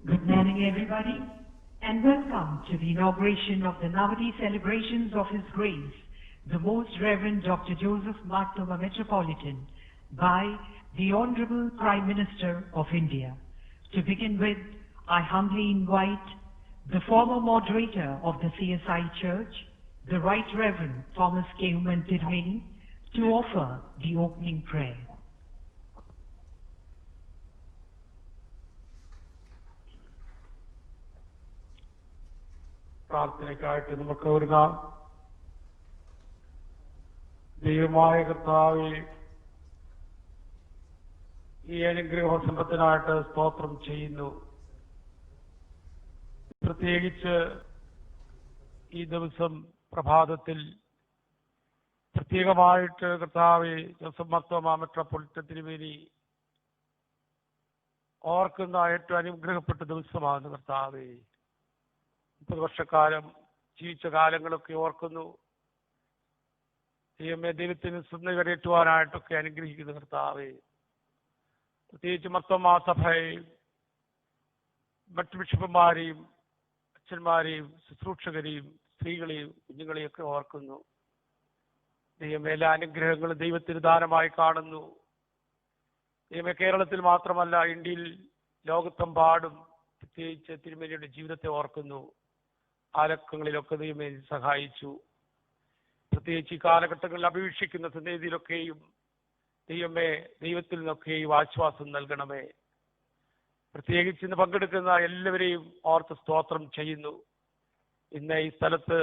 Good morning, everybody, and welcome to the inauguration of the Navadi celebrations of His Grace, the Most Reverend Dr. Joseph Marthoma Metropolitan, by the Honorable Prime Minister of India. To begin with, I humbly invite the former moderator of the CSI Church, the Right Reverend Thomas K. Tirumeni, to offer the opening prayer. പ്രാർത്ഥനയ്ക്കായിട്ട് നമുക്ക് ഒരുങ്ങാം. ദൈവമായ കർത്താവേ, ഈ അനുഗ്രഹ സമ്പത്തിനായിട്ട് സ്തോത്രം ചെയ്യുന്നു. പ്രത്യേകിച്ച് ഈ ദിവസം പ്രഭാതത്തിൽ പ്രത്യേകമായിട്ട് കർത്താവേ ജോസഫ് മാർത്തോമാ മെട്രോപൊളിറ്റൻ തിരുമേനി ഓർക്കുന്ന ഏറ്റവും അനുഗ്രഹപ്പെട്ട ദിവസമാണ് കർത്താവേ. 30 വർഷക്കാലം ജീവിച്ച കാലങ്ങളൊക്കെ ഓർക്കുന്നു. ദൈവത്തിന് സ്തുതി കരയേറ്റുവാനായിട്ടൊക്കെ അനുഗ്രഹിക്കുന്ന കർത്താവേ, പ്രത്യേകിച്ച് മർത്തോമാ സഭയെയും മറ്റു ബിഷപ്പുമാരെയും അച്ഛന്മാരെയും ശുശ്രൂഷകരെയും സ്ത്രീകളെയും കുഞ്ഞുങ്ങളെയൊക്കെ ഓർക്കുന്നു. ദൈവമേ, എല്ലാ അനുഗ്രഹങ്ങളും ദൈവത്തിന് ദാനമായി കാണുന്നു. ദൈവമേ, കേരളത്തിൽ മാത്രമല്ല ഇന്ത്യയിൽ ലോകത്തെമ്പാടും പ്രത്യേകിച്ച് തിരുമേനിയുടെ ജീവിതത്തെ ഓർക്കുന്നു. ആലക്കങ്ങളിലൊക്കെ ദൈവമേ സഹായിച്ചു. പ്രത്യേകിച്ച് ഈ കാലഘട്ടങ്ങളിൽ അപേക്ഷിക്കുന്ന സന്നിധിയിലൊക്കെയും ദൈവമേ ദൈവത്തിൽ നിന്നൊക്കെയും ആശ്വാസം നൽകണമേ. പ്രത്യേകിച്ച് ഇന്ന് പങ്കെടുക്കുന്ന എല്ലാവരെയും ഓർത്ത് സ്തോത്രം ചെയ്യുന്നു. ഇന്ന് ഈ സ്ഥലത്ത്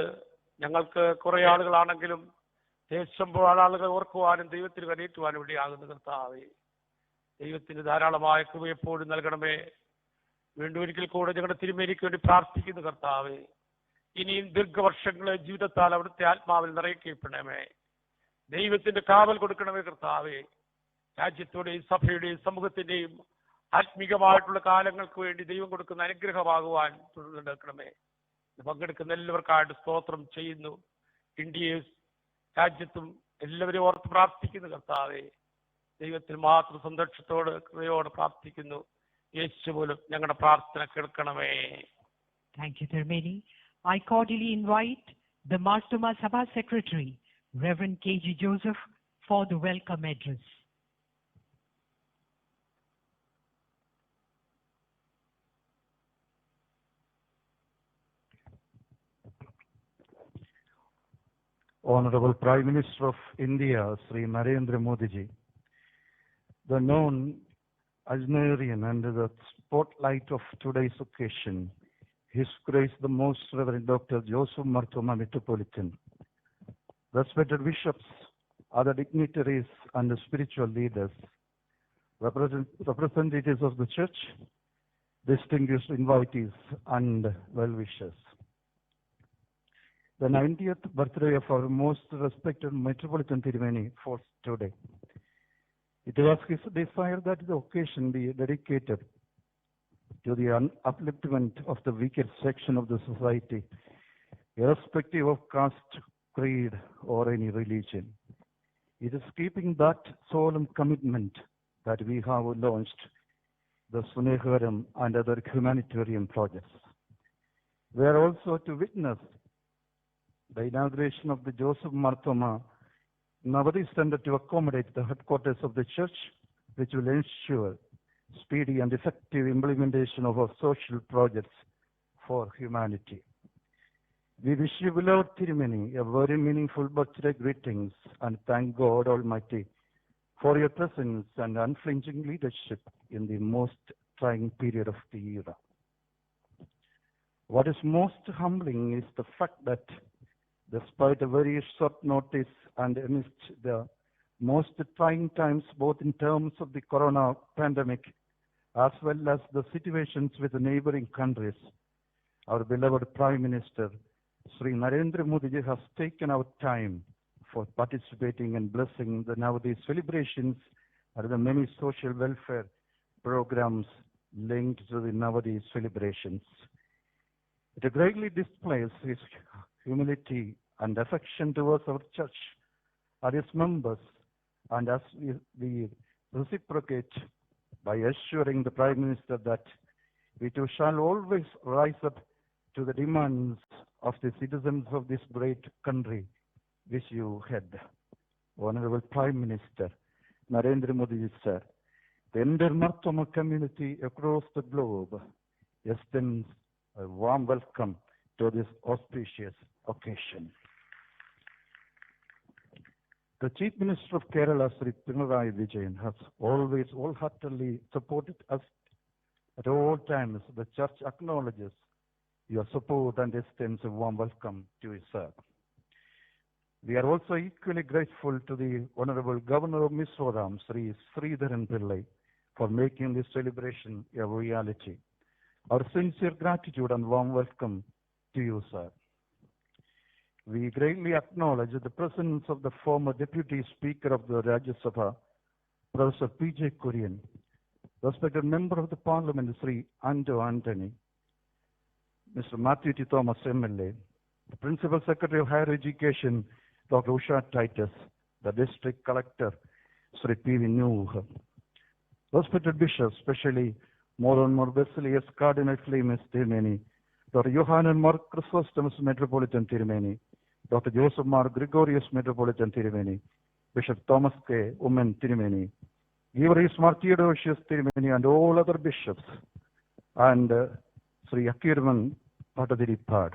ഞങ്ങൾക്ക് കുറെ ആളുകളാണെങ്കിലും ദേശം ആളുകൾ ഓർക്കുവാനും ദൈവത്തിന് കരയേറ്റുവാനും ഇടയാകുന്ന കർത്താവേ, ദൈവത്തിന് ധാരാളമായ കൃപ എപ്പോഴും നൽകണമേ. വീണ്ടും ഒരിക്കൽ കൂടെ ഞങ്ങളുടെ തിരുമേനിക്ക് വേണ്ടി പ്രാർത്ഥിക്കുന്നു കർത്താവേ. ഇനിയും ദീർഘവർഷങ്ങളെ ജീവിതത്താൽ അവിടുത്തെ ആത്മാവിൽ നിറയ്ക്കപ്പെടണമേ. ദൈവത്തിന്റെ കാവൽ കൊടുക്കണമേ കർത്താവേ. രാജ്യത്തോടെയും സഭയുടെയും സമൂഹത്തിന്റെയും ആത്മീകമായിട്ടുള്ള കാലങ്ങൾക്ക് വേണ്ടി ദൈവം കൊടുക്കുന്ന അനുഗ്രഹമാകുവാൻ തുടർന്നെടുക്കണമേ. പങ്കെടുക്കുന്ന എല്ലാവർക്കായിട്ട് സ്തോത്രം ചെയ്യുന്നു. ഇന്ത്യയെ രാജ്യത്തും എല്ലാവരെയും ഓർത്ത് പ്രാർത്ഥിക്കുന്നു കർത്താവേ. ദൈവത്തിൽ മാത്രം സന്തോഷത്തോട് കൃപയോട് പ്രാർത്ഥിക്കുന്നു. യേശു പോലും ഞങ്ങളുടെ പ്രാർത്ഥന കേൾക്കണമേ. Thank you, Tirumeni. I cordially invite the Marthoma Sabha Secretary, Reverend K.G. Joseph, for the welcome address. Honorable Prime Minister of India, Sri Narendra Modi ji, the known Ajnerian under the spotlight of today's occasion, His Grace the Most Reverend Dr. Joseph Marthoma Metropolitan, respected bishops, other dignitaries and spiritual leaders, representatives of the church, distinguished invitees and well-wishers. The 90th birthday of our most respected Metropolitan Tirumeni falls today. It was his desire that the occasion be dedicated to the upliftment of the weaker section of the society, irrespective of caste, creed, or any religion. It is keeping that solemn commitment that we have launched the Sneharam and other humanitarian projects. We are also to witness the inauguration of the Joseph Marthoma Navadi Center to accommodate the headquarters of the church, which will ensure speedy and effective implementation of our social projects for humanity. We wish you, beloved Tirumeni, a very meaningful birthday greetings and thank God Almighty for your presence and unflinching leadership in the most trying period of the era. What is most humbling is the fact that despite a very short notice and amidst the most trying times, both in terms of the corona pandemic as well as the situations with the neighboring countries, our beloved Prime Minister, Sri Narendra Modi ji, has taken out time for participating and blessing the Navadi celebrations and the many social welfare programs linked to the Navadi celebrations. It greatly displays his humility and affection towards our church and its members, and as we reciprocate by assuring the Prime Minister that We too shall always rise up to the demands of the citizens of this great country which you head. Honorable Prime Minister Narendra Modi sir, the entire Marthoma community across the globe extends a warm welcome to this auspicious occasion. The Chief Minister of Kerala, Sri Pinarayi Vijayan, has always wholeheartedly supported us at all times. The Church acknowledges your support and extends a warm welcome to you, sir. We are also equally grateful to the Honorable Governor of Mizoram, Sri Sridharan Pillai, for making this celebration a reality. Our sincere gratitude and warm welcome to you, sir. We greatly acknowledge the presence of the former Deputy Speaker of the Rajya Sabha, Professor P.J. Kurian, respected Member of the Parliament, Sri Anto Antony, Mr. Matthew T. Thomas, MLA, the Principal Secretary of Higher Education, Dr. Usha Titus, the District Collector, Sri P.V. Nuh, respected bishops, especially more and more Basilius Cardinal Clemens Tirumeni, Dr. Johannes Mark Chrysostomus Metropolitan Tirumeni, Dr. Joseph Mark Gregorius Metropolitan Tirumeni, Bishop Thomas K. Umen Tirumeni, Givarius Mark Theodosius Tirumeni, and all other bishops, and Sri Akirman Patadiripad,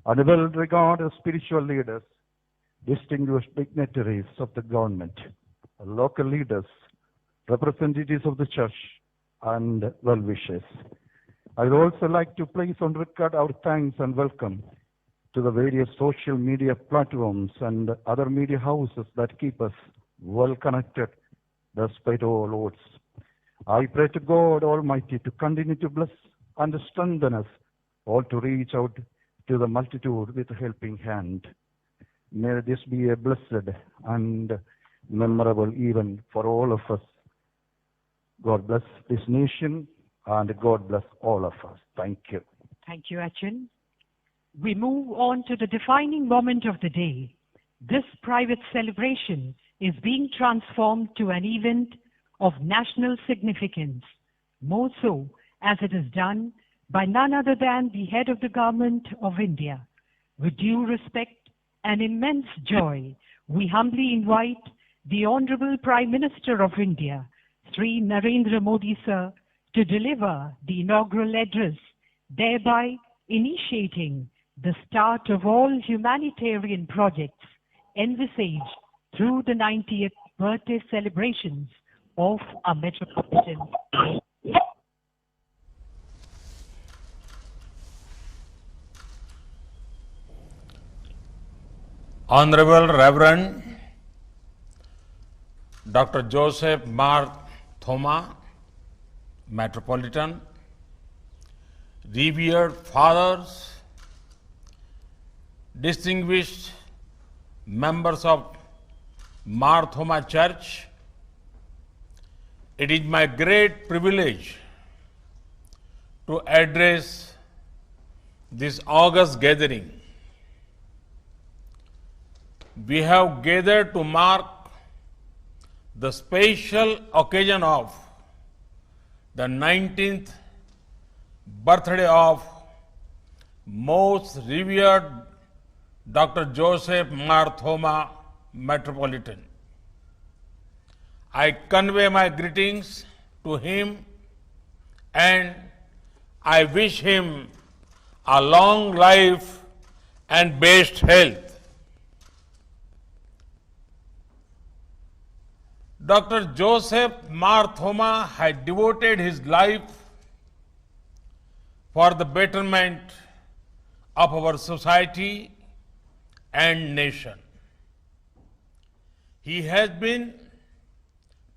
and well-regarded spiritual leaders, distinguished dignitaries of the government, local leaders, representatives of the church, and well-wishers. I would also like to place on record our thanks and welcome to the various social media platforms and other media houses that keep us well connected despite all odds. I pray to God Almighty to continue to bless and strengthen us all to reach out to the multitude with a helping hand. May this be a blessed and memorable event for all of us. God bless this nation and God bless all of us. Thank you. Thank you, Achin. We move on to the defining moment of the day. This private celebration is being transformed to an event of national significance, more so as it is done by none other than the head of the government of India. With due respect and immense joy, we humbly invite the Honorable Prime Minister of India, Sri Narendra Modi sir, to deliver the inaugural address, thereby initiating the start of all humanitarian projects envisaged through the 90th birthday celebrations of our metropolitan. Honorable Reverend Dr. Joseph Mark Thoma, Metropolitan, revered fathers, distinguished members of Mar Thoma Church, it is my great privilege to address this august gathering. We have gathered to mark the special occasion of the 19th birthday of most revered Dr. Joseph Mar Thoma, Metropolitan. I convey my greetings to him and I wish him a long life and best health. Dr. Joseph Mar Thoma had devoted his life for the betterment of our society and nation. He has been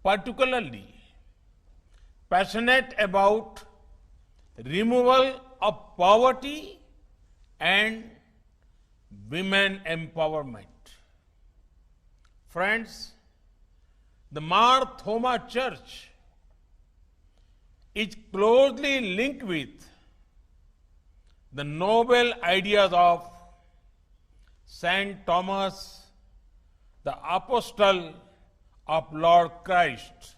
particularly passionate about removal of poverty and women empowerment. Friends, the Mar Thoma Church is closely linked with the noble ideas of Saint Thomas, the Apostle of Lord Christ.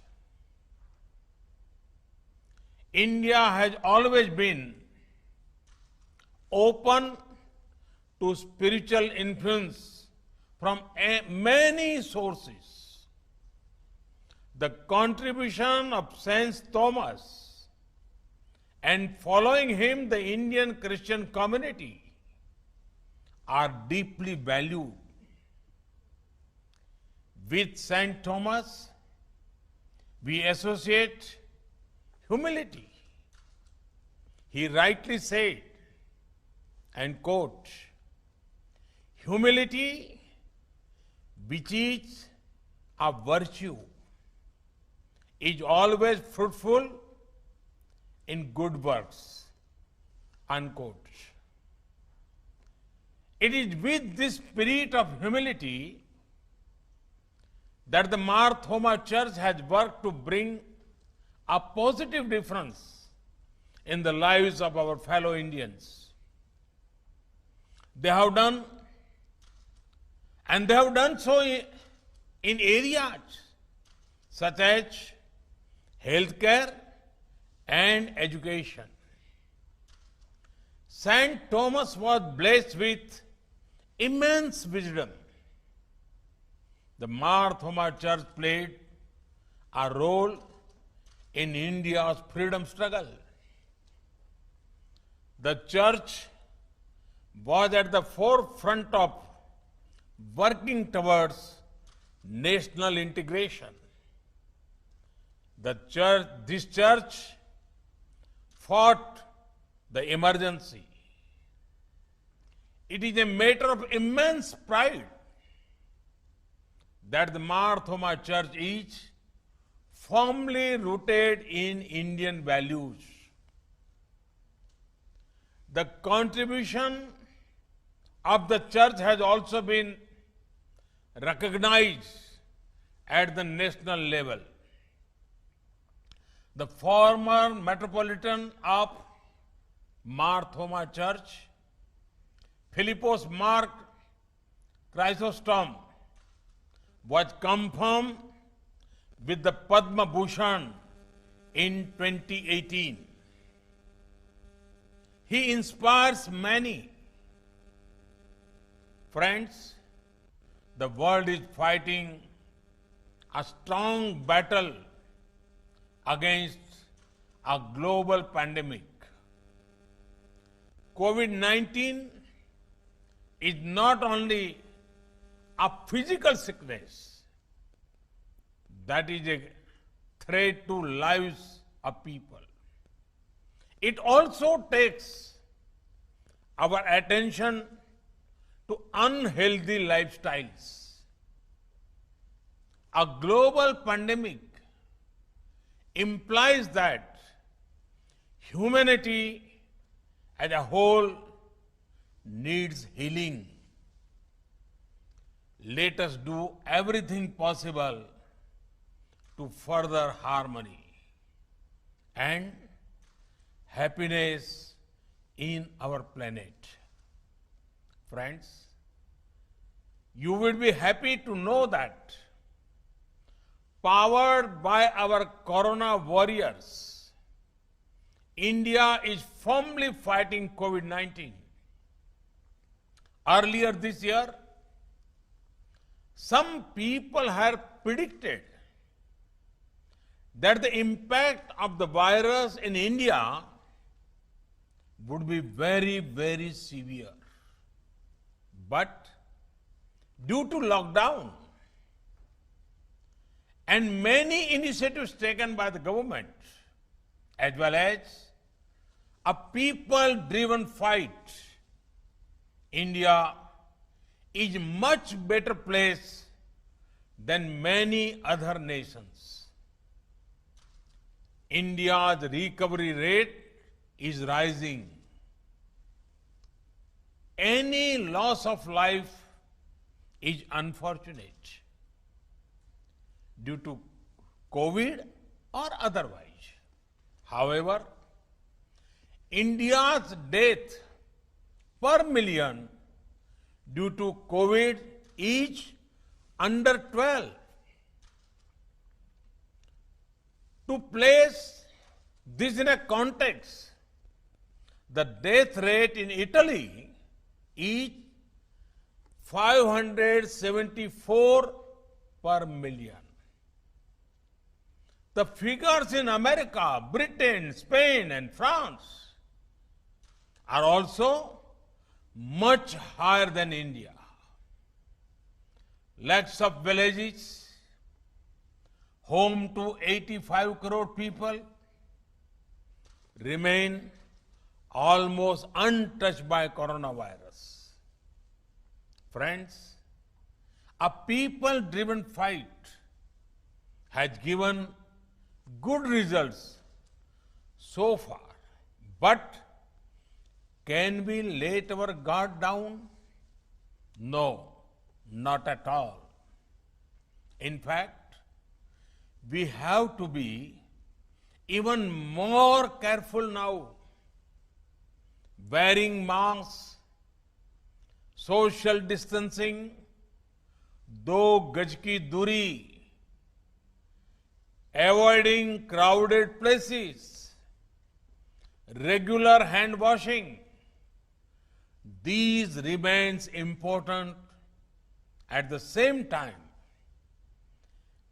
India has always been open to spiritual influence from many sources. The contribution of Saint Thomas and following him the Indian Christian community are deeply valued. With Saint Thomas, we associate humility. He rightly said, and quote, "Humility, which is a virtue, is always fruitful in good works," unquote. It is with this spirit of humility that the Mar Thoma Church has worked to bring a positive difference in the lives of our fellow Indians. They have done, and they have done so in areas such as healthcare and education. Saint Thomas was blessed with immense wisdom. The Mar Thoma Church played a role in India's freedom struggle. The church was at the forefront of working towards national integration. This church fought the emergency. It is a matter of immense pride that the Mar Thoma Church is firmly rooted in Indian values. The contribution of the church has also been recognized at the national level. The former Metropolitan of Mar Thoma Church, Philippos Mark Chrysostom, was confirmed with the Padma Bhushan in 2018. He inspires many. Friends, the world is fighting a strong battle against a global pandemic. COVID-19 is not only a physical sickness that is a threat to lives of people. It also takes our attention to unhealthy lifestyles. A global pandemic implies that humanity as a whole needs healing. Let us do everything possible to further harmony and happiness in our planet. Friends, you will be happy to know that, powered by our Corona warriors, India is firmly fighting COVID-19. Earlier this year, some people had predicted that the impact of the virus in India would be very, very severe. But due to lockdown and many initiatives taken by the government, as well as a people-driven fight, India is a much better place than many other nations. India's recovery rate is rising. Any loss of life is unfortunate due to COVID or otherwise. However, India's death per million due to COVID is under 12. To place This in a context, the death rate in Italy is 574 per million. The figures in America, Britain, Spain, and France are also much higher than India. Lakhs of villages, home to 85 crore people, remain almost untouched by coronavirus. Friends, a people-driven fight has given good results so far, but can we let our guard down? No, not at all. In fact, we have to be even more careful now. Wearing masks, social distancing, 2 गज की दूरी, avoiding crowded places, regular hand washing, these remains important. At the same time,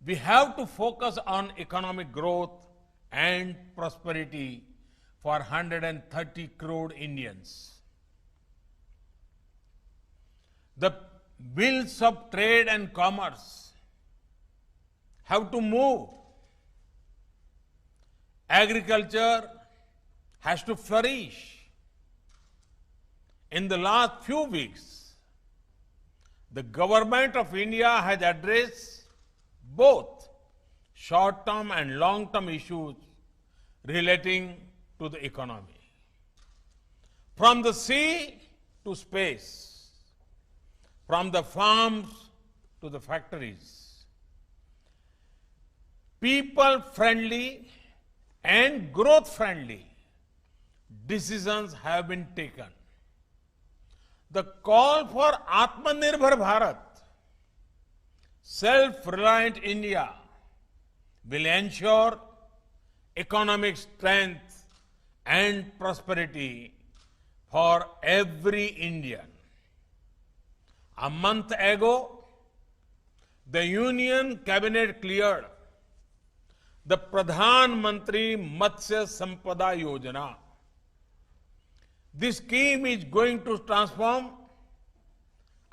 we have to focus on economic growth and prosperity for 130 crore Indians. The wheels of trade and commerce have to move. Agriculture has to flourish. In the last few weeks, the government of India has addressed both short-term and long-term issues relating to the economy. From the sea to space, from the farms to the factories, people-friendly and growth-friendly decisions have been taken. The call for Atmanirbhar Bharat, self-reliant India, will ensure economic strength and prosperity for every Indian. A month ago, the Union Cabinet cleared the Pradhan Mantri Matsya Sampada Yojana. This scheme is going to transform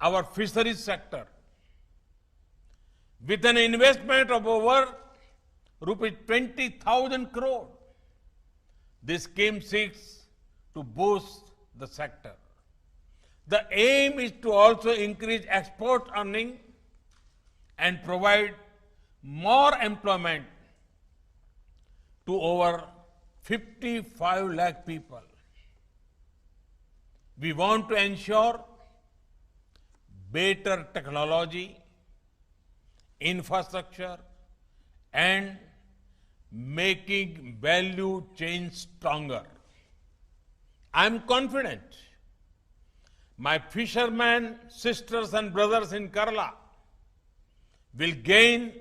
our fisheries sector. With an investment of over rupees 20,000 crore, this scheme seeks to boost the sector. The aim is to also increase export earning and provide more employment to over 55 lakh people. We want to ensure better technology, infrastructure, and making value chain stronger. I am confident my fishermen, sisters and brothers in Kerala will gain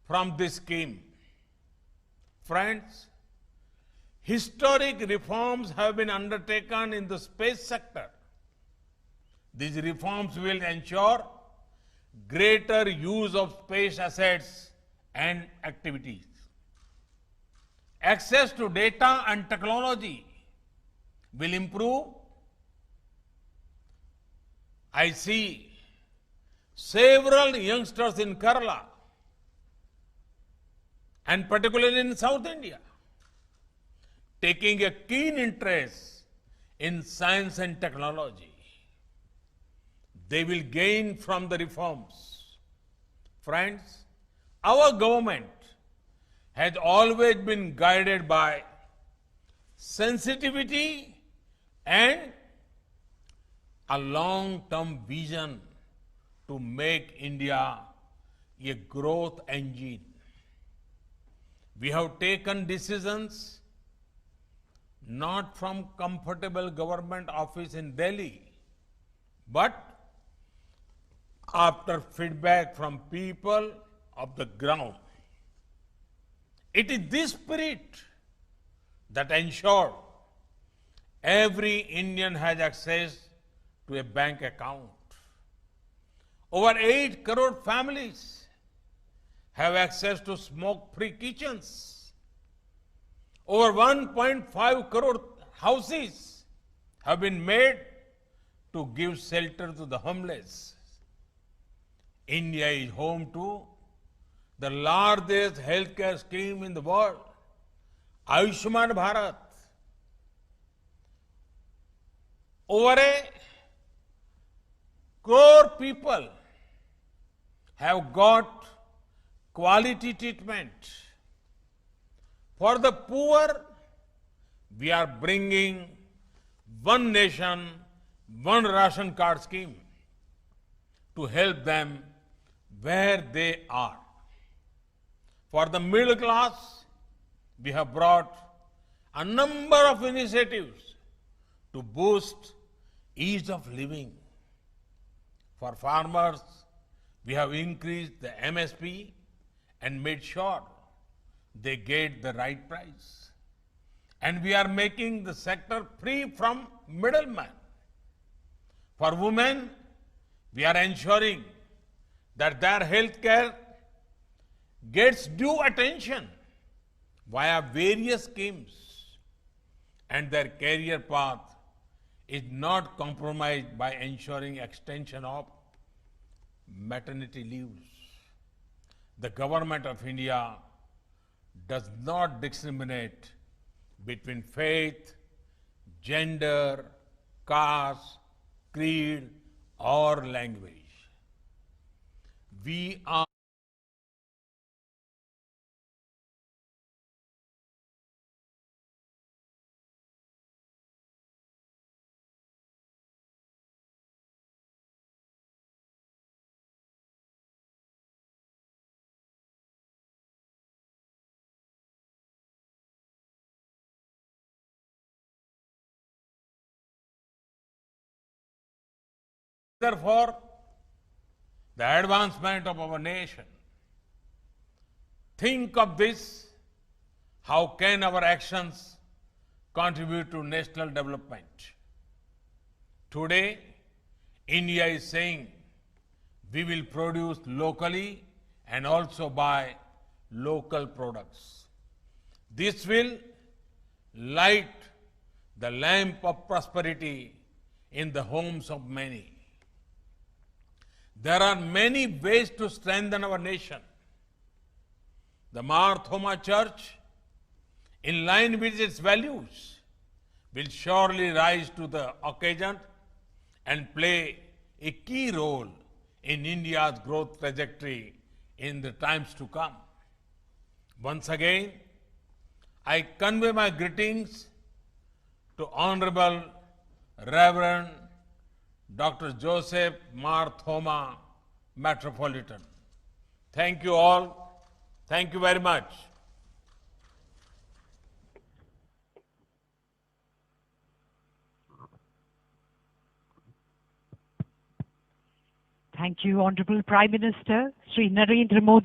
from this scheme. Friends, historic reforms have been undertaken in the space sector. These reforms will ensure greater use of space assets and activities. Access to data and technology will improve. I see several youngsters in Kerala and particularly in South India taking a keen interest in science and technology. They will gain from the reforms. Friends, our government has always been guided by sensitivity and a long-term vision to make India a growth engine. We have taken decisions not from comfortable government office in Delhi, but after feedback from people of the ground. It is this spirit that ensure every Indian has access to a bank account. Over 8 crore families have access to smoke-free kitchens. Over 1.5 crore houses have been made to give shelter to the homeless. India is home to the largest healthcare scheme in the world, Ayushman Bharat. Over a crore people have got quality treatment. For the poor, we are bringing one nation, one ration card scheme to help them where they are. For the middle class, we have brought a number of initiatives to boost ease of living. For farmers, we have increased the MSP and made sure they get the right price. And we are making the sector free from middlemen. For women, we are ensuring that their health care gets due attention via various schemes and their career path is not compromised by ensuring extension of maternity leaves. The government of India does not discriminate between faith, gender, caste, creed, or language. We are therefore the advancement of our nation. Think of this, how can our actions contribute to national development? Today, India is saying we will produce locally and also buy local products. This will light the lamp of prosperity in the homes of many. There are many ways to strengthen our nation. The Mar Thoma Church, in line with its values, will surely rise to the occasion and play a key role in India's growth trajectory in the times to come. Once again, I convey my greetings to Honorable Reverend Dr. Joseph Mar Thoma, Metropolitan. Thank you all. Thank you very much. Thank you, Honorable Prime Minister Sri Narendra Modi.